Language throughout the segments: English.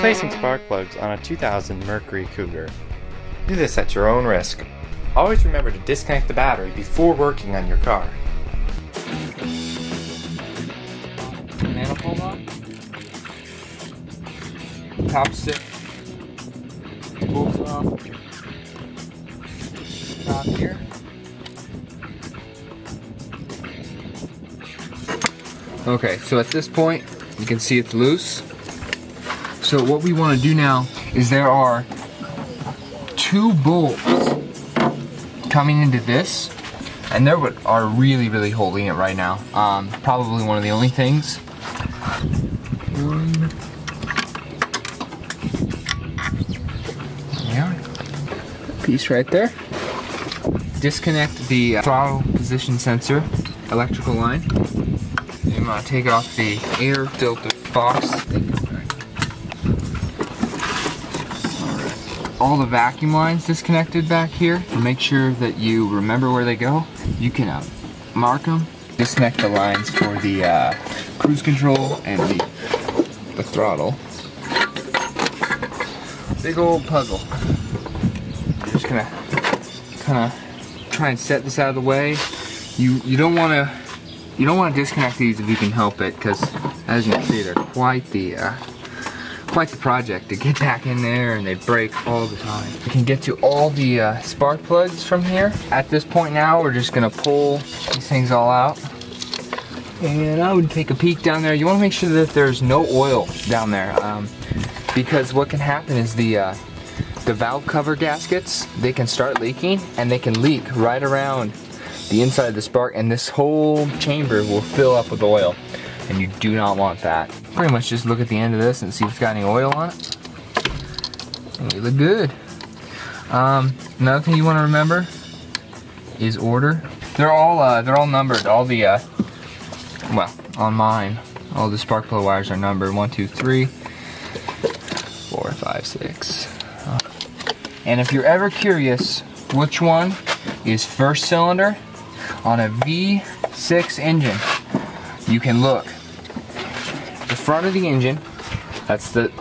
replacing spark plugs on a 2000 Mercury Cougar. Do this at your own risk. Always remember to disconnect the battery before working on your car. Manifold on. Top stick. Bolts off. Top here. Okay, so at this point, you can see it's loose. So what we want to do now is there are 2 bolts coming into this, and they're what are really holding it right now. Probably one of the only things. Yeah, piece right there. Disconnect the throttle position sensor electrical line. You want to take off the air filter box. All the vacuum lines disconnected back here. To make sure that you remember where they go, you can mark them. Disconnect the lines for the cruise control and the throttle. Big old puzzle. You're just gonna kind of try and set this out of the way. You don't want to disconnect these if you can help it, because as you can see, they're quite the project to get back in there, and they break all the time. You can get to all the spark plugs from here. At this point now, we're just gonna pull these things all out. And I would take a peek down there. You wanna make sure that there's no oil down there, because what can happen is the valve cover gaskets, they can start leaking, and they can leak right around the inside of the spark, and this whole chamber will fill up with oil, and you do not want that. Pretty much just look at the end of this and see if it's got any oil on it. And you look good. Another thing you want to remember is order. They're all numbered. All the well, on mine, all the spark plug wires are numbered 1, 2, 3, 4, 5, 6. And if you're ever curious which one is first cylinder on a V6 engine, you can look. The front of the engine, that's the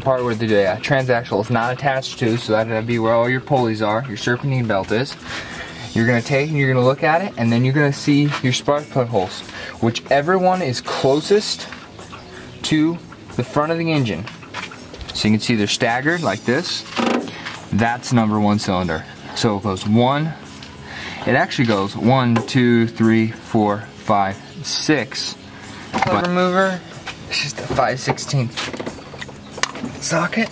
part where the transaxle is not attached to, so that'd be where all your pulleys are, your serpentine belt is. You're gonna take and you're gonna look at it, and then you're gonna see your spark plug holes. Whichever one is closest to the front of the engine, so you can see they're staggered like this, that's number 1 cylinder. So it goes 1, it actually goes 1, 2, 3, 4, 5, 6. Plug remover, it's just a 5/16 socket.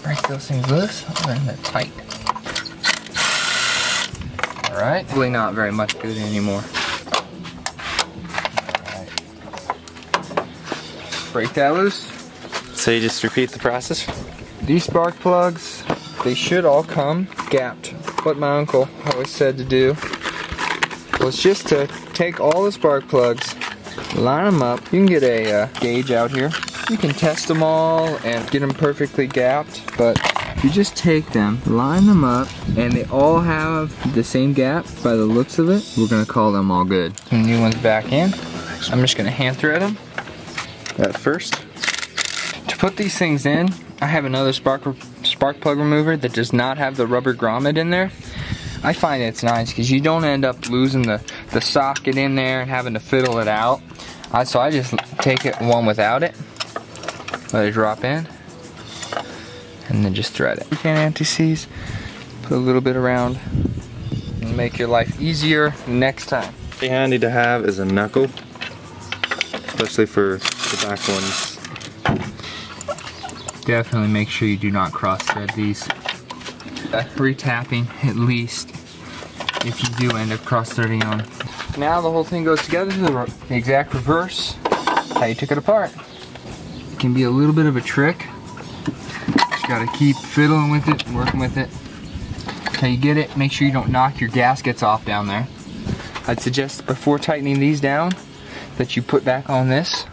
Break those things loose, and they're tight. Alright, really not very much good anymore. Alright. Break that loose. So you just repeat the process? These spark plugs, they should all come gapped. What my uncle always said to do was just to take all the spark plugs, line them up. You can get a gauge out here. You can test them all and get them perfectly gapped, but if you just take them, line them up, and they all have the same gap by the looks of it, we're gonna call them all good. Some new ones back in. I'm just gonna hand thread them at first. To put these things in, I have another spark plug remover that does not have the rubber grommet in there. I find it's nice because you don't end up losing the socket in there and having to fiddle it out. So I just take it one without it, let it drop in, and then just thread it. You can anti-seize, put a little bit around, and make your life easier next time. Pretty handy to have is a knuckle, especially for the back ones. Definitely make sure you do not cross thread these. Retapping at least if you do end up cross threading on. Now the whole thing goes together to the exact reverse how you took it apart. It can be a little bit of a trick. Just gotta keep fiddling with it, working with it until you get it. Make sure you don't knock your gaskets off down there. I'd suggest before tightening these down that you put back on this